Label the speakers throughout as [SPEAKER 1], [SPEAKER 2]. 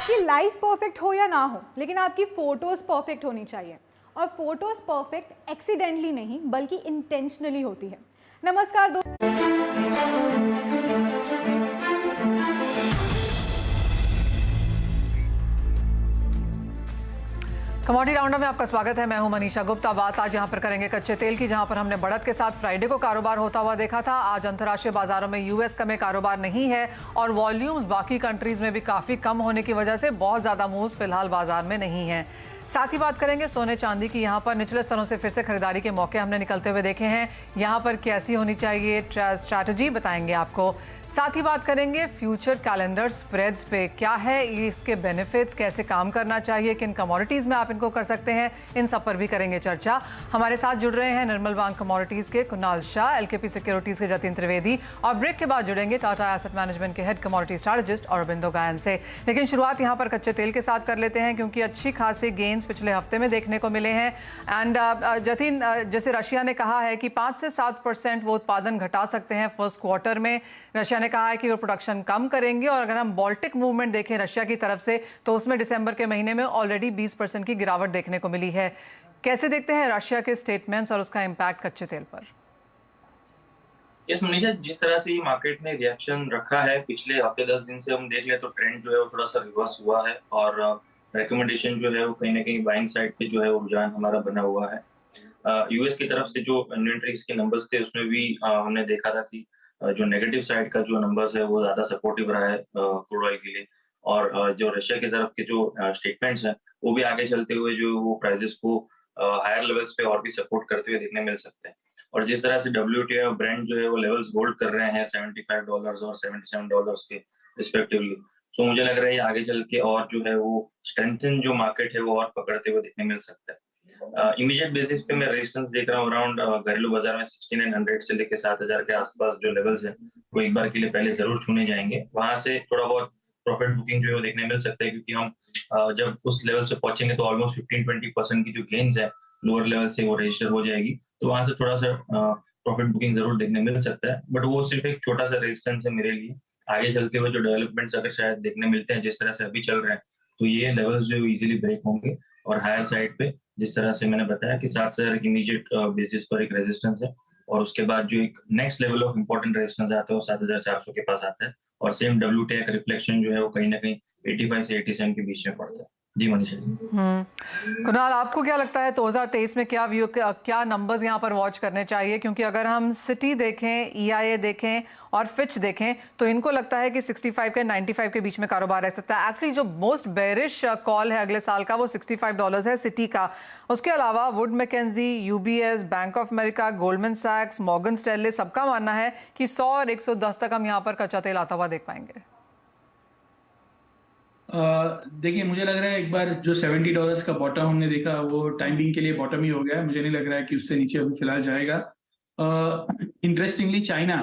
[SPEAKER 1] आपकी life perfect हो या ना हो, लेकिन आपकी फोटोज परफेक्ट होनी चाहिए। और फोटोज परफेक्ट एक्सीडेंटली नहीं बल्कि इंटेंशनली होती है। नमस्कार दोस्तों,
[SPEAKER 2] कमोडिटी राउंडअप में आपका स्वागत है। मैं हूं मनीषा गुप्ता। बात आज यहां पर करेंगे कच्चे तेल की, जहां पर हमने बढ़त के साथ फ्राइडे को कारोबार होता हुआ देखा था। आज अंतर्राष्ट्रीय बाजारों में यूएस का में कारोबार नहीं है और वॉल्यूम्स बाकी कंट्रीज में भी काफी कम होने की वजह से बहुत ज्यादा मूव्स फिलहाल बाजार में नहीं है। साथ ही बात करेंगे सोने चांदी की। यहाँ पर निचले स्तरों से फिर से खरीदारी के मौके हमने निकलते हुए देखे हैं। यहाँ पर कैसी होनी चाहिए स्ट्रैटेजी बताएंगे आपको। साथ ही बात करेंगे फ्यूचर कैलेंडर स्प्रेड्स पे, क्या है इसके बेनिफिट्स, कैसे काम करना चाहिए, किन कमोडिटीज़ में आप इनको कर सकते हैं, इन सब पर भी करेंगे चर्चा। हमारे साथ जुड़ रहे हैं निर्मल बांग कमोडिटीज़ के कुणाल शाह, एलकेपी सिक्योरिटीज़ के जतिन त्रिवेदी और ब्रेक के बाद जुड़ेंगे टाटा एसेट मैनेजमेंट के हेड कमोडिटी स्ट्रैटेजिस्ट अरविंदो गायन से। लेकिन शुरुआत यहाँ पर कच्चे तेल के साथ कर लेते हैं, क्योंकि अच्छी खासी गेन्स पिछले हफ्ते में देखने को मिले हैं। एंड जतिन, जैसे रशिया ने कहा है कि 5 से 7% वो उत्पादन घटा सकते हैं फर्स्ट क्वार्टर में। रशिया ने कहा है कि वो प्रोडक्शन कम करेंगे और अगर हम बाल्टिक मूवमेंट देखें रशिया की तरफ से तो उसमें दिसंबर के महीने में ऑलरेडी 20% की गिरावट देखने को मिली है। कैसे देखते हैं रशिया के स्टेटमेंट्स और उसका इम्पैक्ट कच्चे तेल पर?
[SPEAKER 3] यस मनीषा, जिस तरह से ये मार्केट ने रिएक्शन रखा है पिछले हफ्ते 10 दिन से हम देख ले तो ट्रेंड जो है वो थोड़ा सा रिवर्स हुआ है और रिकमेंडेशन जो है वो कहीं ना कहीं बाइंग साइड पे जो है वो रुझान हमारा बना हुआ है। यूएस की तरफ से जो इन्वेंट्रीज के नंबर्स थे उसमें भी हमने देखा था कि जो नेगेटिव साइड का जो नंबर्स है वो ज्यादा सपोर्टिव रहा है क्रूड ऑयल के लिए। और जो रशिया की तरफ के जो स्टेटमेंट्स हैं वो भी आगे चलते हुए जो वो प्राइसेस को हायर लेवल्स पे और भी सपोर्ट करते हुए देखने मिल सकते हैं। और जिस तरह से WTI और ब्रेंट जो है वो लेवल्स होल्ड कर रहे हैं $75 और $77 के रिस्पेक्टिवली, सो मुझे लग रहा है ये आगे चल के और जो है वो स्ट्रेंथन जो मार्केट है वो और पकड़ते हुए देखने मिल सकता है। इमीडिएट बेसिस पे मैं रेजिस्टेंस देख रहा हूँ अराउंड घरेलू बाजार में 6900 से लेके 7000 के आसपास जो लेवल्स है वो एक बार के लिए पहले जरूर छूने जाएंगे। वहां से थोड़ा बहुत प्रॉफिट बुकिंग जो है वो देखने मिल सकता है, क्योंकि हम जब उस लेवल से पहुंचेंगे तो ऑलमोस्ट 15-20% की जो गेन्स है लोअर लेवल से वो रजिस्टर हो जाएगी। तो वहां से थोड़ा सा प्रॉफिट बुकिंग जरूर देखने मिल सकता है, बट वो सिर्फ एक छोटा सा रेजिस्टेंस है मेरे लिए। आगे चलते हुए जो डेवलपमेंट्स अगर शायद देखने मिलते हैं जिस तरह से अभी चल रहे हैं तो ये लेवल्स जो इजीली ब्रेक होंगे और हायर साइड पे जिस तरह से मैंने बताया कि 7000 इमीडिएट बेसिस पर एक रेजिस्टेंस है और उसके बाद जो एक next level of important resistance आता है वो 7400 के पास आता है और सेम WTI का रिफ्लेक्शन जो है वो कहीं ना कहीं 85 से 87 के बीच में पड़ता है। जी मनीषा जी।
[SPEAKER 2] कुणाल, आपको क्या लगता है 2023 में क्या व्यू, क्या नंबर्स यहाँ पर वॉच करने चाहिए? क्योंकि अगर हम सिटी देखें, EIA देखें और फिच देखें तो इनको लगता है कि 65 के 95 के बीच में कारोबार रह सकता है। एक्चुअली जो मोस्ट बेरिश कॉल है अगले साल का वो $65 है सिटी का। उसके अलावा Wood Mackenzie, UBS, Bank of America, Goldman सैक्स, मॉर्गन स्टैनले, सबका मानना है कि 100 और 110 तक हम यहाँ पर कच्चा तेल आता हुआ देख पाएंगे।
[SPEAKER 4] देखिए, मुझे लग रहा है एक बार जो $70 का बॉटम हमने देखा वो टाइमिंग के लिए बॉटम ही हो गया है। मुझे नहीं लग रहा है कि उससे नीचे अभी फिलहाल जाएगा। इंटरेस्टिंगली चाइना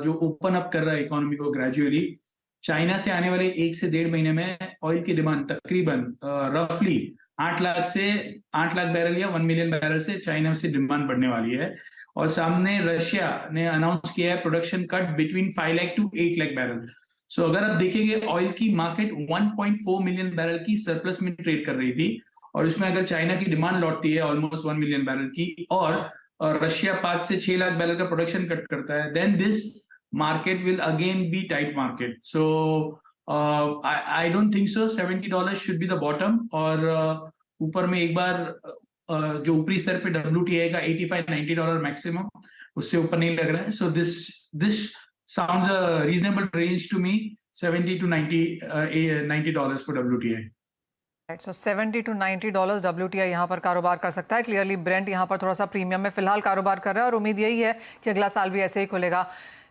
[SPEAKER 4] जो ओपन अप कर रहा है इकोनॉमी को ग्रेजुअली, चाइना से आने वाले 1 से 1.5 महीने में ऑयल की डिमांड तकरीबन रफली 8 लाख बैरल या 1 मिलियन बैरल से चाइना से डिमांड बढ़ने वाली है। और सामने रशिया ने अनाउंस किया है production cut between 5 lakh to 8 lakh barrel. So अगर आप देखेंगे ऑयल की मार्केट 1.4 मिलियन बैरल की सरप्लस में ट्रेड कर रही थी और उसमें अगर चाइना की डिमांड लौटती है ऑलमोस्ट 1 मिलियन बैरल की और रशिया 5 से 6 लाख बैरल का प्रोडक्शन कट करता है, then this market will again be tight market. So I don't think so $70 should be the bottom. और ऊपर में एक बार जो ऊपरी स्तर पे WTI का $85-90 मैक्सिमम, उससे ऊपर नहीं लग रहा है। So this sounds a reasonable range to me, $70 to $90 for WTI.
[SPEAKER 2] Right, so $70 to $90 WTI यहाँ पर कारोबार कर सकता है। क्लियरली ब्रेंट यहाँ पर थोड़ा सा प्रीमियम में फिलहाल कारोबार कर रहा है और उम्मीद यही है कि अगला साल भी ऐसे ही खुलेगा।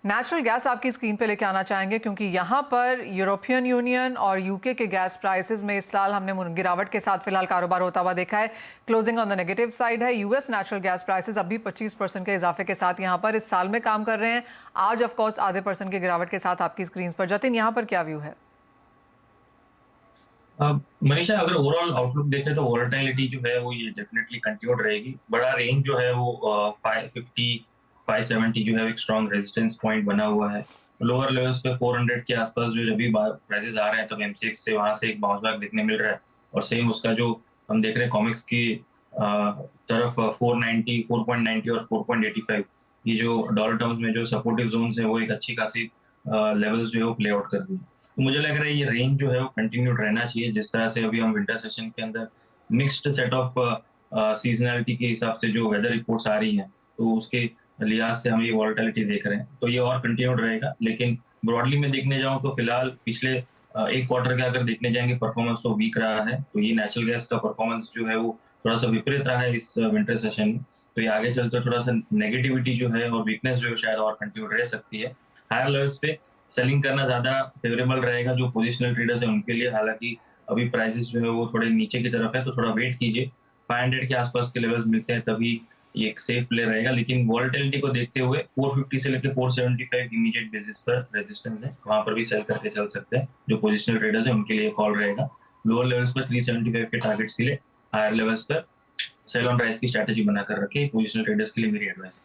[SPEAKER 2] नेचुरल गैस आपकी स्क्रीन पे लेके आना चाहेंगे, क्योंकि यहाँ पर यूरोपियन यूनियन और UK के गैस प्राइसेस में इस साल हमने गिरावट के साथ फिलहाल कारोबार होता हुआ देखा है। Closing on the negative side है। US नेचुरल गैस प्राइसेस अभी 25% के इजाफे के साथ यहाँ पर इस साल में काम कर रहे हैं। आज ऑफकोर्स आधे % की गिरावट के साथ आपकी स्क्रीन पर। जतिन, यहाँ पर क्या व्यू है?
[SPEAKER 3] मनीषा, अगर ओवरऑल आउटलुक देखें तो वोलेटिलिटी जो है वो ये डेफिनेटली कंटिन्यूड रहेगी। बड़ा रेंज जो है वो 550 570 जो है एक स्ट्रॉन्ग रेजिस्टेंस पॉइंट बना हुआ है। लोअर लेवल्स पे 400 के आसपास जो अभी प्राइसेस आ रहे हैं, तो एमसीएक्स से वहां से एक बाउंस बैक देखने मिल रहा है। और सेम उसका जो हम देख रहे हैं कॉमिक्स की तरफ 490, 4.90 और 4.85, ये जो डॉलर टर्म्स में जो सपोर्टिव जोन्स है वो एक अच्छी खासी लेवल्स जो है वो प्ले आउट कर रही है। तो मुझे लग रहा है ये रेंज जो है वो कंटिन्यूड रहना चाहिए। जिस तरह से अभी हम विंटर सेशन के अंदर मिक्स्ड सेट ऑफ सीजनलिटी के हिसाब से जो वेदर रिपोर्ट्स आ रही हैं, तो उसके लिहाज से हम ये वॉलेटिलिटी देख रहे हैं, तो ये और कंटिन्यूड रहेगा। लेकिन ब्रॉडली में देखने जाऊं तो फिलहाल पिछले एक क्वार्टर का अगर देखने जाएंगे परफॉर्मेंस तो वीक रहा है। तो ये नेचुरल गैस का परफॉर्मेंस जो है वो थोड़ा सा विपरीत रहा है इस विंटर सेशन में। तो ये आगे चलकर थोड़ा सा नेगेटिविटी जो है और वीकनेस जो है शायद और कंटिन्यू रह सकती है। हायर लेवल्स पे सेलिंग करना ज्यादा फेवरेबल रहेगा जो पोजिशनल ट्रेडर्स है उनके लिए। हालांकि अभी प्राइसेस जो है वो थोड़े नीचे की तरफ है, तो थोड़ा वेट कीजिए। 500 के आसपास के लेवल्स मिलते हैं तभी ये एक सेफ प्ले रहेगा। लेकिन वॉलेटिलिटी को देखते हुए 450 से लेकर 475 इमीडिएट बेसिस पर रेजिस्टेंस है, वहां पर भी सेल करके चल सकते हैं। जो पोजिशनल ट्रेडर्स है उनके लिए कॉल रहेगा। लोअर लेवल्स पर 375 के टारगेट्स के लिए, हायर लेवल्स पर सेल ऑन राइज की स्ट्रैटेजी बनाकर रखे। पोजिशनल ट्रेडर्स के लिए मेरी एडवाइस है।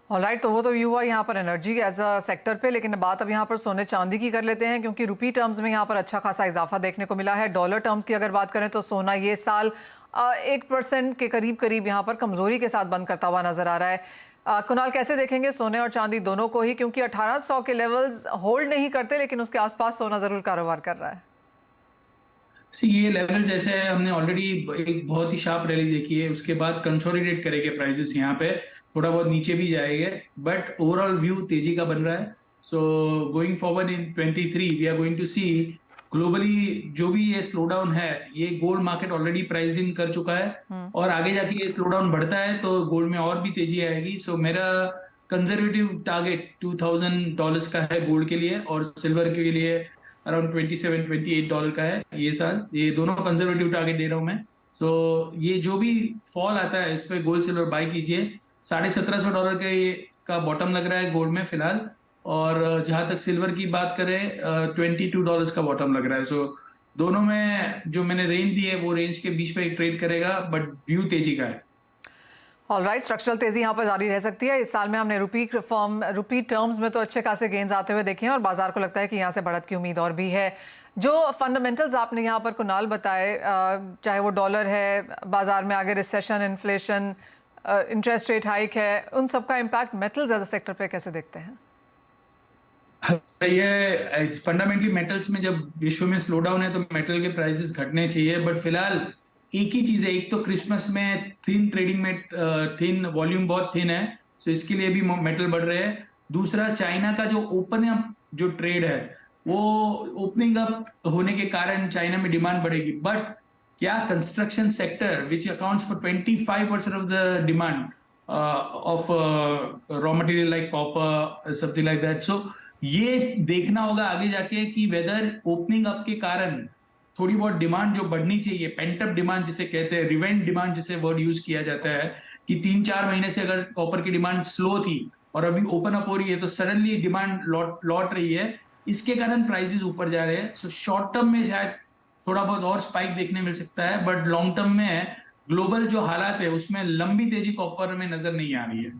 [SPEAKER 2] ऑलराइट, तो वो तो व्यू हुआ यहाँ पर एनर्जी एज अ सेक्टर पे, लेकिन बात अब यहाँ पर सोने चांदी की कर लेते हैं, क्योंकि रुपी टर्म्स में यहाँ पर अच्छा खासा इजाफा देखने को मिला है। डॉलर टर्म्स की अगर बात करें तो सोना ये साल 1% के करीब यहाँ पर कमजोरी के साथ बंद करता हुआ नजर आ रहा है। कुणाल, कैसे देखेंगे सोने और चांदी दोनों को ही, क्योंकि 1800 के लेवल्स होल्ड नहीं करते लेकिन उसके आसपास सोना जरूर कारोबार कर रहा है।
[SPEAKER 4] ये लेवल जैसे है, हमने ऑलरेडी एक बहुत ही शार्प रैली देखी है, उसके बाद कंसोलिडेट करेंगे प्राइसेस, यहाँ पे थोड़ा बहुत नीचे भी जाएंगे, बट ओवरऑल व्यू तेजी का बन रहा है। So going forward in 23 we are going to see globally जो भी ये स्लो डाउन है, ये gold market already priced in कर चुका है, और आगे जाके ये स्लो डाउन बढ़ता है तो गोल्ड में और भी तेजी आएगी। सो मेरा कंजर्वेटिव टारगेट $2000 का है गोल्ड के लिए, और सिल्वर के लिए अराउंड $27-28 का है ये साल। ये दोनों कंजर्वेटिव टारगेट दे रहा हूं मैं। सो ये जो भी फॉल आता है इस पे गोल्ड सिल्वर बाय कीजिए। $1750 का बॉटम लग रहा है गोल्ड में फिलहाल, और जहां तक सिल्वर की बात करें $22 का बॉटम लग रहा है। सो दोनों में जो मैंने रेंज दी है वो रेंज के बीच में ट्रेड करेगा, बट व्यू तेजी का है।
[SPEAKER 2] ऑलराइट, स्ट्रक्चरल तेजी यहाँ पर जारी रह सकती है। इस साल में हमने रुपी टर्म्स में तो अच्छे खासे गेंस आते हुए देखे हैं, और बाजार को लगता है कि यहाँ से बढ़त की उम्मीद और भी है। जो फंडामेंटल्स आपने यहाँ पर कुणाल बताए, चाहे वो डॉलर है, बाजार में आगे recession, inflation, interest rate hike है, उन सबका impact metals as a sector पे कैसे देखते हैं?
[SPEAKER 4] ये फंडामेंटली मेटल्स में जब विश्व में स्लो डाउन है तो मेटल के प्राइसेस घटने चाहिए, बट फिलहाल एक ही चीज है, एक तो क्रिसमस में थिन ट्रेडिंग में थिन वॉल्यूम बहुत थिन है, सो इसके लिए भी मेटल बढ़ रहे हैं। दूसरा, चाइना का जो ओपन अप जो ट्रेड है, वो ओपनिंग अप होने के कारण चाइना में डिमांड बढ़ेगी, बट क्या construction sector which accounts for 25% of the demand of raw material like copper, something like that. So ये देखना होगा आगे जाके कि वेदर ओपनिंग अप के कारण थोड़ी बहुत डिमांड जो बढ़नी चाहिए, पेंटअप डिमांड जिसे कहते हैं, रिवेंट डिमांड जिसे वर्ड यूज किया जाता है, कि 3-4 महीने से अगर कॉपर की डिमांड स्लो थी और अभी ओपन अप हो रही है तो सडनली डिमांड लौट रही है, इसके कारण प्राइसेस ऊपर जा रहे हैं। सो शॉर्ट टर्म में शायद थोड़ा बहुत और स्पाइक देखने मिल सकता है, बट लॉन्ग टर्म में ग्लोबल जो हालात है उसमें लंबी तेजी कॉपर में नजर नहीं आ रही है।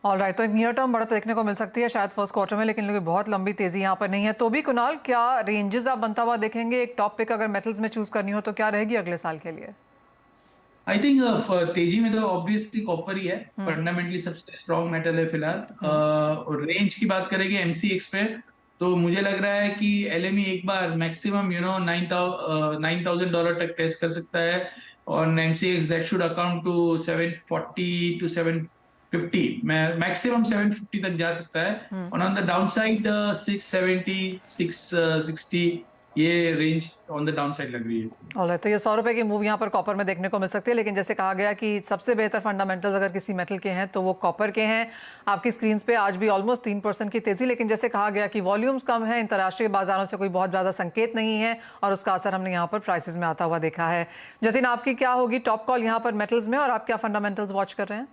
[SPEAKER 2] ऑलराइट, तो एक नियर टर्म बढ़त देखने को मिल सकती है शायद फर्स्ट क्वार्टर में, लेकिन बहुत लंबी तेजी यहाँ पर नहीं है। तो भी कुणाल, क्या रेंजेस आप बनता हुआ देखेंगे? एक टॉप पिक अगर मेटल्स में चूज करनी हो तो क्या रहेगी अगले साल के लिए?
[SPEAKER 4] आई थिंक तेजी में तो ऑब्वियसली कॉपर ही है, फंडामेंटली सबसे स्ट्रॉन्ग मेटल है फिलहाल। रेंज की बात करेंगे एमसीएक्स पे, तो मुझे लग रहा है कि एलएमई एक बार मैक्सिमम $9,000 तक टेस्ट कर सकता है, और MCX that should account to 740 to 750, maximum 750 तक जा सकता है, और ऑन द डाउनसाइड 670 660 ये रेंज ऑन द डाउनसाइड लग रही है।
[SPEAKER 2] ऑलराइट, तो ये $100 की मूव यहाँ पर कॉपर में देखने को मिल सकती है, लेकिन जैसे कहा गया कि सबसे बेहतर फंडामेंटल्स अगर किसी मेटल के हैं तो वो कॉपर के हैं। आपकी स्क्रीन पे आज भी ऑलमोस्ट 3% की तेजी, लेकिन जैसे कहा गया कि वॉल्यूम्स कम है, अंतर्राष्ट्रीय बाजारों से कोई बहुत ज़्यादा संकेत नहीं है, और उसका असर हमने यहाँ पर प्राइसेस में आता हुआ देखा है। जतिन, आपकी क्या होगी टॉप कॉल यहाँ पर मेटल्स में, और आप क्या फंडामेंटल्स वॉच कर रहे हैं?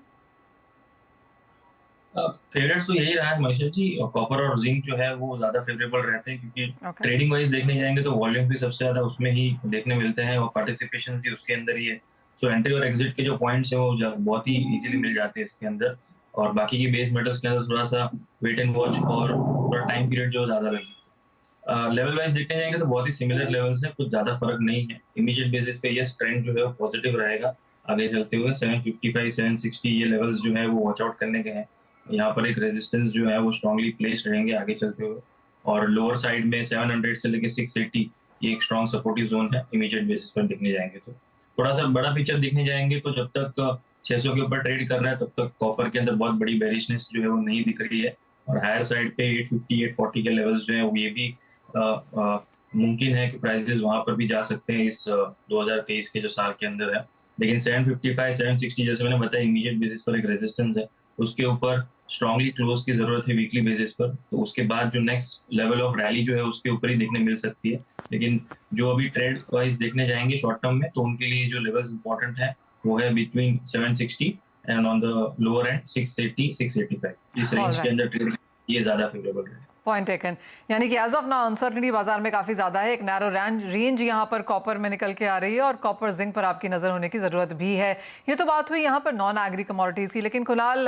[SPEAKER 3] फेवरेट्स तो यही रहा है मनीषा जी, कॉपर और जिंक जो है वो ज्यादा फेवरेबल रहते हैं, क्योंकि ट्रेडिंग वाइज देखने जाएंगे तो वॉल्यूम भी सबसे ज्यादा उसमें ही देखने मिलते हैं, और पार्टिसिपेशन भी उसके अंदर ही है। सो एंट्री और एग्जिट के जो पॉइंट्स है वो बहुत ही इजीली मिल जाते हैं इसके अंदर। और बाकी की बेस मेटल्स के अंदर थोड़ा सा वेट एंड वॉच और थोड़ा टाइम पीरियड जो ज़्यादा लगे। लेवल वाइज देखने जाएंगे तो बहुत ही सिमिलर लेवल्स हैं, कुछ ज़्यादा फर्क नहीं है। इमीडिएट बेसिस पे ये ट्रेंड जो है वो पॉजिटिव रहेगा आगे चलते हुए। 755 760 ये लेवल्स जो है वो वॉच आउट करने के हैं। यहाँ पर एक रेजिस्टेंस जो है वो स्ट्रांगली प्लेस्ड रहेंगे आगे चलते हुए। और लोअर साइड में 700 से लेके 680 ये एक स्ट्रॉन्ग सपोर्टिव जोन है इमीडिएट बेसिस पर देखने जाएंगे तो। थोड़ा सा बड़ा पिक्चर देखने जाएंगे तो जब तक 600 के ऊपर ट्रेड कर रहा है तब तक कॉपर के अंदर बहुत बड़ी बेरिशनेस जो है वो नहीं दिख रही है। और हायर साइड पे 850 840 के लेवल्स जो है वो ये भी मुमकिन है कि प्राइसेस वहां पर भी जा सकते हैं इस 2023 के जो साल के अंदर है। लेकिन 755 760 जैसे मैंने बताया इमीडिएट बेसिस पर एक रेजिस्टेंस है, उसके ऊपर स्ट्रांगली क्लोज की जरूरत है वीकली बेसिस पर। तो उसके बाद जो नेक्स्ट लेवल ऑफ रैली जो है उसके ऊपर ही देखने मिल सकती है। लेकिन जो अभी ट्रेड वाइज देखने जाएंगे शॉर्ट टर्म में तो उनके लिए जो लेवल्स इंपॉर्टेंट है वो है between 760 and on the lower and 680 685। इस रेंज के अंदर ट्रेड ये ज्यादा फेवरेबल है।
[SPEAKER 2] Point taken. यानी कि एज ऑफ नाउ अनसर्टनिटी बाजार में काफी ज्यादा है, एक नैरो रेंज यहाँ पर कॉपर में निकल के आ रही है और कॉपर जिंक पर आपकी नजर होने की जरूरत भी है। ये तो बात हुई यहाँ पर नॉन एग्री कमोडिटीज की, लेकिन फिलहाल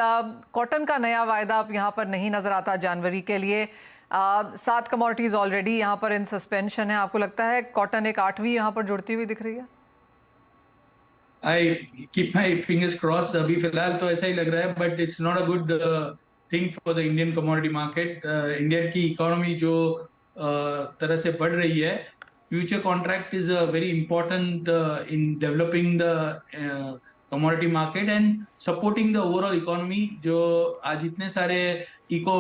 [SPEAKER 2] कॉटन का नया वायदा अब यहाँ पर नहीं नजर आता जनवरी के लिए। 7 कमोडिटीज ऑलरेडी यहाँ पर इन सस्पेंशन है। आपको लगता है कॉटन एक 8वीं यहाँ पर जुड़ती हुई दिख रही है?
[SPEAKER 4] I keep my fingers cross. अभी फिलहाल तो ऐसा ही लग रहा है, but it's not a good thing for the Indian commodity market. India की इकोनॉमी जो तरह से बढ़ रही है, future contract is very important in developing the commodity market and supporting the overall economy. जो आज इतने सारे इको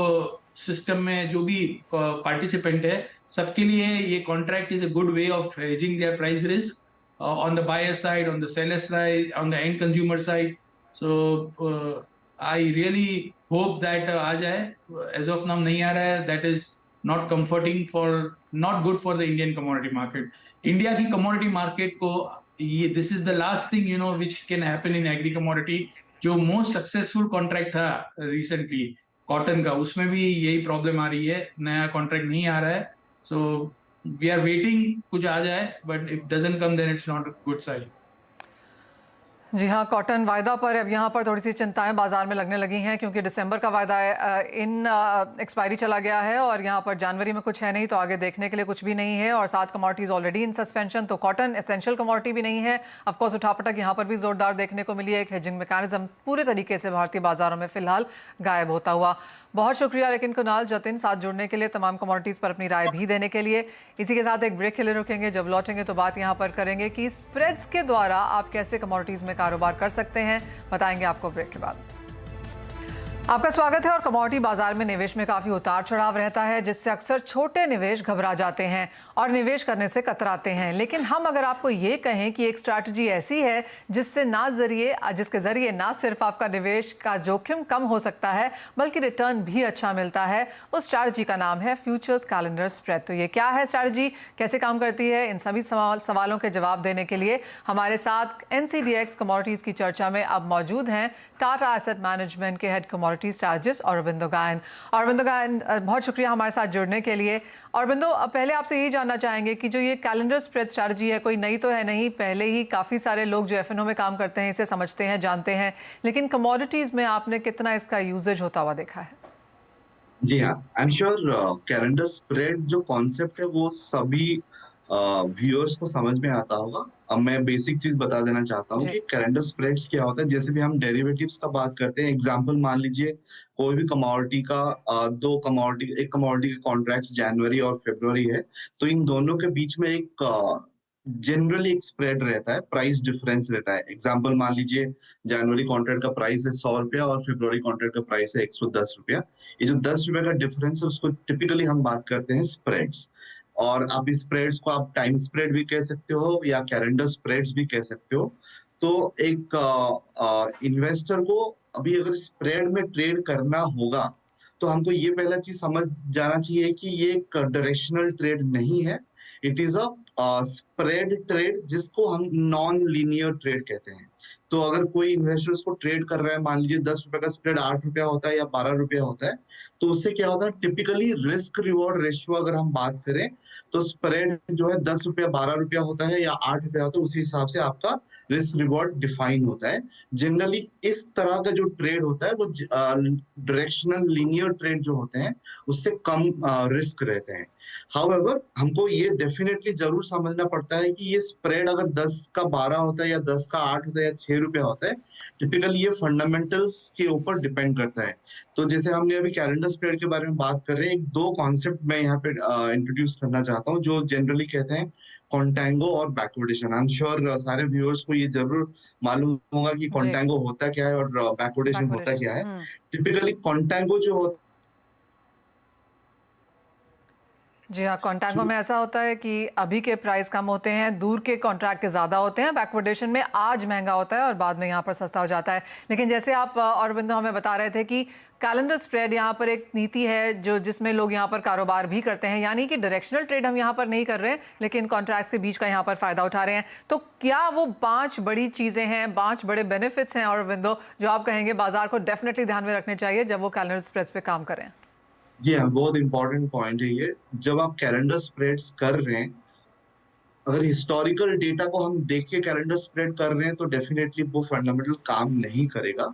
[SPEAKER 4] सिस्टम में जो भी पार्टिसिपेंट है, सबके लिए ये contract is a good way of hedging there price risk on the buyer side, on the seller side, on the end consumer side. So I really hope that आ जाए। as of now नहीं आ रहा है, that is not comforting for, not good for the Indian commodity market. India की commodity market को ये this is the last thing you know which can happen in agri commodity। जो most successful contract था recently cotton का, उसमें भी यही problem आ रही है, नया contract नहीं आ रहा है। So we are waiting कुछ आ जाए, but if doesn't come then it's not a good sign।
[SPEAKER 2] जी हाँ, कॉटन वायदा पर अब यहाँ पर थोड़ी सी चिंताएं बाजार में लगने लगी हैं, क्योंकि दिसंबर का वायदा एक्सपायरी चला गया है और यहाँ पर जनवरी में कुछ है नहीं, तो आगे देखने के लिए कुछ भी नहीं है। और 7 कमोडिटीज ऑलरेडी इन सस्पेंशन, तो कॉटन एसेंशियल कमोडिटी भी नहीं है। ऑफकोर्स उठापटक यहाँ पर भी जोरदार देखने को मिली है। एक हेजिंग मैकेनिज्म पूरे तरीके से भारतीय बाजारों में फिलहाल गायब होता हुआ। बहुत शुक्रिया लेकिन कुणाल, जतिन, साथ जुड़ने के लिए, तमाम कमोडिटीज़ पर अपनी राय भी देने के लिए। इसी के साथ एक ब्रेक के लिए रुकेंगे। जब लौटेंगे तो बात यहाँ पर करेंगे कि स्प्रेड्स के द्वारा आप कैसे कमोडिटीज़ में कारोबार कर सकते हैं, बताएंगे आपको ब्रेक के बाद। आपका स्वागत है। और कमोडिटी बाजार में निवेश में काफ़ी उतार चढ़ाव रहता है, जिससे अक्सर छोटे निवेश घबरा जाते हैं और निवेश करने से कतराते हैं। लेकिन हम अगर आपको ये कहें कि एक स्ट्रैटेजी ऐसी है जिसके ज़रिए ना सिर्फ आपका निवेश का जोखिम कम हो सकता है बल्कि रिटर्न भी अच्छा मिलता है, उस स्ट्रैटेजी का नाम है फ्यूचर्स कैलेंडर स्प्रेड। तो ये क्या है स्ट्रैटेजी, कैसे काम करती है, इन सभी सवालों के जवाब देने के लिए हमारे साथ NCDX कमोडिटीज़ की चर्चा में अब मौजूद हैं टाटा एसेट मैनेजमेंट के हेड कमोडिटी स्ट्रैटेजिस्ट अरविंदो गायन। अरविंदो गायन, बहुत शुक्रिया हमारे साथ जुड़ने के लिए। अरविंदो, पहले आपसे यही जानना चाहेंगे कि जो ये कैलेंडर स्प्रेड स्ट्रैटेजी है, कोई नई तो है नहीं, पहले ही काफ़ी सारे लोग जो FNO में काम करते हैं इसे समझते हैं, जानते हैं, लेकिन कमोडिटीज़ में आपने कितना इसका यूजेज होता हुआ देखा है?
[SPEAKER 5] जी हाँ, I am sure calendar spread जो कॉन्सेप्ट है वो सभी व्यूअर्स को समझ में आता होगा। अब मैं बेसिक चीज बता देना चाहता हूँ कि कैलेंडर स्प्रेड्स क्या होता है। जैसे भी हम डेरिवेटिव्स का बात करते हैं, एग्जांपल मान लीजिए कोई भी कमोडिटी का एक कमोडिटी के कॉन्ट्रैक्ट्स जनवरी और फरवरी है, तो इन दोनों के बीच में एक जनरली एक स्प्रेड रहता है, प्राइस डिफरेंस रहता है। एग्जांपल मान लीजिए जनवरी कॉन्ट्रैक्ट का प्राइस है 100 रुपया और फरवरी कॉन्ट्रैक्ट का प्राइस है 110 रुपया। ये जो 10 रुपये का डिफरेंस है उसको टिपिकली हम बात करते हैं स्प्रेड्स। और आप इस स्प्रेड्स को आप टाइम स्प्रेड भी कह सकते हो या कैलेंडर स्प्रेड्स भी कह सकते हो। तो एक इन्वेस्टर को अभी अगर स्प्रेड में ट्रेड करना होगा तो हमको ये पहला चीज समझ जाना चाहिए कि ये एक डायरेक्शनल ट्रेड नहीं है, it is a spread trade, जिसको हम नॉन लीनियर ट्रेड कहते हैं। तो अगर कोई इन्वेस्टर को ट्रेड कर रहा है, मान लीजिए 10 रुपए का स्प्रेड 8 रुपया होता है या 12 रुपया होता है, तो उससे क्या होता है, टिपिकली रिस्क रिवॉर्ड रेशियो अगर हम बात करें तो स्प्रेड जो है 10 रुपया 12 रुपया होता है या 8 रुपया होता है, उसी हिसाब से आपका रिस्क रिवॉर्ड डिफाइन होता है। जनरली इस तरह का जो ट्रेड होता है वो डायरेक्शनल लीनियर ट्रेड जो होते हैं उससे कम रिस्क रहते हैं। हाउएवर हमको ये डेफिनेटली जरूर समझना पड़ता है कि ये स्प्रेड अगर 10 का 12 होता है या 10 का 8 होता है या 6 रुपया होता है, टिपिकली ये फंडामेंटल्स के ऊपर डिपेंड करता है। तो जैसे हमने अभी कैलेंडर स्प्रेड के बारे में बात कर रहे हैं, एक दो कॉन्सेप्ट मैं यहाँ पे इंट्रोड्यूस करना चाहता हूँ जो जनरली कहते हैं कॉन्टैंगो और बैकवर्डेशन। आई एम श्योर सारे व्यूअर्स को ये जरूर मालूम होगा कि कॉन्टैंगो होता क्या है और बैकवर्डेशन होता क्या है। टिपिकली कॉन्टैंगो जो होता
[SPEAKER 2] जी हाँ, कॉन्टैंगो में ऐसा होता है कि अभी के प्राइस कम होते हैं, दूर के कॉन्ट्रैक्ट के ज़्यादा होते हैं। बैकवर्डेशन में आज महंगा होता है और बाद में यहाँ पर सस्ता हो जाता है। लेकिन जैसे आप अरविंदो हमें बता रहे थे कि कैलेंडर स्प्रेड यहाँ पर एक नीति है जो जिसमें लोग यहाँ पर कारोबार भी करते हैं, यानी कि डायरेक्शनल ट्रेड हम यहाँ पर नहीं कर रहे हैं लेकिन कॉन्ट्रैक्ट्स के बीच का यहाँ पर फ़ायदा उठा रहे हैं। तो क्या वो 5 बड़ी चीज़ें हैं, 5 बड़े बेनिफिट्स हैं अरविंदो जो आप कहेंगे बाजार को डेफिनेटली ध्यान में रखने चाहिए जब वो कैलेंडर स्प्रेड्स पे काम करें?
[SPEAKER 5] जी हाँ, बहुत इंपॉर्टेंट पॉइंट है ये। जब आप कैलेंडर स्प्रेड्स कर रहे हैं, अगर हिस्टोरिकल डेटा को हम देख के कैलेंडर स्प्रेड कर रहे हैं तो डेफिनेटली वो फंडामेंटल काम नहीं करेगा,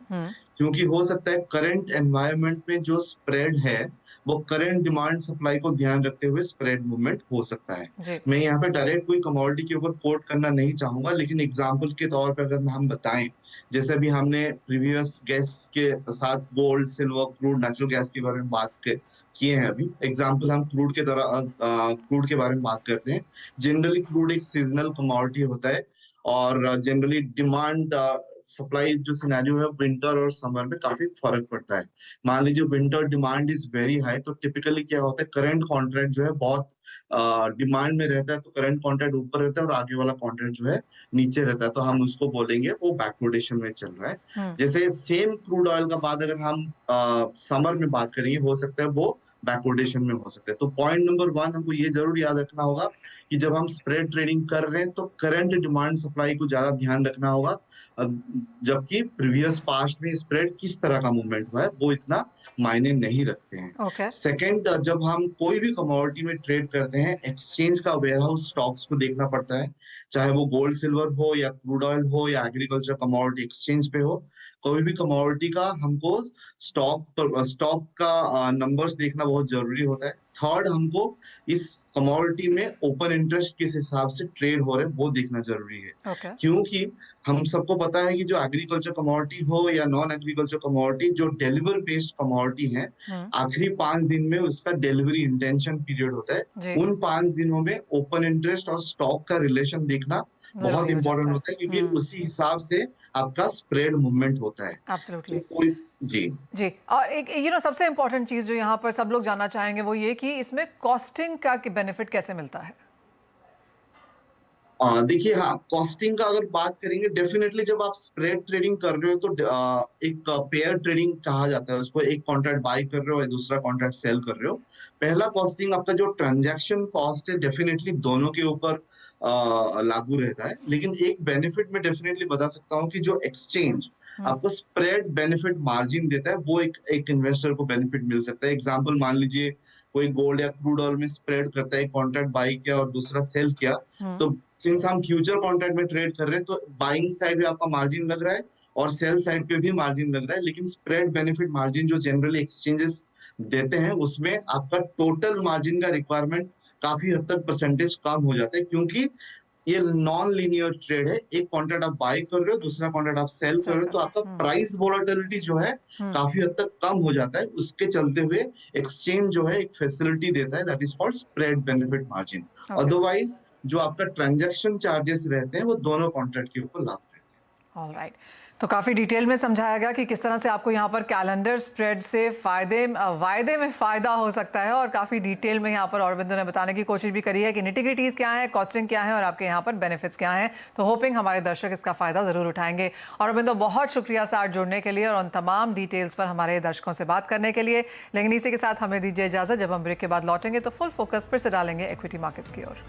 [SPEAKER 5] क्योंकि हो सकता है करंट एनवायरनमेंट में जो स्प्रेड है वो करंट डिमांड सप्लाई को ध्यान रखते हुए स्प्रेड मूवमेंट हो सकता है। मैं यहाँ पे डायरेक्ट कोई कमोडिटी के ऊपर कोट करना नहीं चाहूंगा, लेकिन एग्जाम्पल के तौर पर अगर हम बताएं, जैसे अभी हमने प्रीवियस गेस्ट के साथ gold, silver, crude, natural gas के बारे में बात किए हैं। अभी एग्जांपल हम क्रूड के बारे में बात करते हैं। जनरली क्रूड एक सीजनल कमोडिटी होता है और जनरली डिमांड सप्लाई जो सिनेरियो है विंटर और समर में काफी फर्क पड़ता है। मान लीजिए winter demand is very high, तो टिपिकली क्या होता है, करंट कॉन्ट्रैक्ट जो है बहुत डिमांड में रहता है, तो करंट कॉन्ट्रैक्ट ऊपर रहता है और आगे वाला कॉन्ट्रैक्ट जो है नीचे रहता है, तो हम उसको बोलेंगे वो बैकवर्डेशन में चल रहा है। जैसे सेम क्रूड ऑयल का बात अगर हम समर में बात करेंगे, हो सकता है वो बैकवर्डेशन में हो सकता है। तो पॉइंट नंबर 1 हमको ये जरूर याद रखना होगा कि जब हम स्प्रेड ट्रेडिंग कर रहे हैं तो करंट डिमांड सप्लाई को ज्यादा ध्यान रखना होगा, जबकि प्रीवियस पास्ट में स्प्रेड किस तरह का मूवमेंट हुआ है वो इतना मायने नहीं रखते हैं। सेकंड, जब हम कोई भी कमोडिटी में ट्रेड करते हैं, एक्सचेंज का वेयरहाउस स्टॉक्स को देखना पड़ता है, चाहे वो गोल्ड सिल्वर हो या क्रूड ऑयल हो या एग्रीकल्चर कमोडिटी एक्सचेंज पे हो। कोई भी कमोडिटी का हमको स्टॉक का नंबर्स देखना बहुत जरूरी होता है। थर्ड, हमको इस कमोडिटी में ओपन इंटरेस्ट किस हिसाब से ट्रेड हो रहे हैं वो देखना जरूरी है। क्योंकि हम सबको पता है कि जो एग्रीकल्चर कमोडिटी हो या नॉन एग्रीकल्चर कमोडिटी, जो डिलीवर बेस्ड कमोडिटी है, आखिरी 5 दिन में उसका डिलीवरी इंटेंशन पीरियड होता है। उन 5 दिनों में ओपन इंटरेस्ट और स्टॉक का रिलेशन देखना बहुत इंपॉर्टेंट होता है, क्योंकि उसी हिसाब से आपका स्प्रेड मूवमेंट होता है।
[SPEAKER 2] एब्सोल्युटली।
[SPEAKER 5] जी।
[SPEAKER 2] और एक सबसे इंपॉर्टेंट चीज जो यहाँ पर सब लोग जानना चाहेंगे वो ये कि इसमें कॉस्टिंग का बेनिफिट कैसे मिलता है?
[SPEAKER 5] देखिए, हाँ, कॉस्टिंग का अगर बात करेंगे, डेफिनेटली जब आप स्प्रेड ट्रेडिंग कर रहे हो तो एक पेयर ट्रेडिंग कहा जाता है उसको। एक कॉन्ट्रैक्ट बाय कर रहे हो या दूसरा कॉन्ट्रैक्ट सेल कर रहे हो। पहला कॉस्टिंग आपका जो ट्रांजैक्शन कॉस्ट है, डेफिनेटली दोनों के ऊपर लागू रहता है। लेकिन एक बेनिफिट में डेफिनेटली बता सकता हूँ कि जो एक्सचेंज आपको स्प्रेड बेनिफिट मार्जिन देता है, वो एक इन्वेस्टर को बेनिफिट मिल सकता है। एग्जांपल मान लीजिए कोई गोल्ड या क्रूड ऑयल में स्प्रेड करता है, कॉन्ट्रैक्ट बाई किया और दूसरा सेल किया, तो सिंस हम फ्यूचर कॉन्ट्रैक्ट में ट्रेड कर रहे हैं तो बाइंग साइड पे आपका मार्जिन लग रहा है और सेल साइड पे भी मार्जिन लग रहा है। लेकिन स्प्रेड बेनिफिट मार्जिन जो जनरली एक्सचेंजेस देते हैं, उसमें आपका टोटल मार्जिन का रिक्वायरमेंट काफी हद तक परसेंटेज कम हो जाता है, क्योंकि ये नॉन लीनियर ट्रेड है। एक कॉन्ट्रैक्ट आप बाय कर रहे हो, दूसरा कॉन्ट्रैक्ट आप सेल कर रहे हो, तो आपका प्राइस वोलेटिलिटी जो है काफी हद तक कम हो जाता है। उसके चलते हुए एक्सचेंज जो है एक फैसिलिटी देता है, that is called spread benefit margin. Otherwise जो आपका ट्रांजैक्शन चार्जेस रहते हैं वो दोनों कॉन्ट्रैक्ट के ऊपर लागू रहते हैं।
[SPEAKER 2] ऑलराइट, तो काफ़ी डिटेल में समझाया गया कि किस तरह से आपको यहाँ पर कैलेंडर स्प्रेड से वायदे में फ़ायदा हो सकता है, और काफ़ी डिटेल में यहाँ पर अरविंदो ने बताने की कोशिश भी करी है कि निटिग्रिटीज़ क्या है, कॉस्टिंग क्या है और आपके यहाँ पर बेनिफिट्स क्या हैं। तो होपिंग हमारे दर्शक इसका फ़ायदा ज़रूर उठाएंगे। अरविंदो, बहुत शुक्रिया साथ जुड़ने के लिए और उन तमाम डिटेल्स पर हमारे दर्शकों से बात करने के लिए। लेकिन इसी के साथ हमें दीजिए इजाज़त। जब हम ब्रेक के बाद लौटेंगे तो फुल फोकस फिर से डालेंगे इक्विटी मार्केट्स की ओर।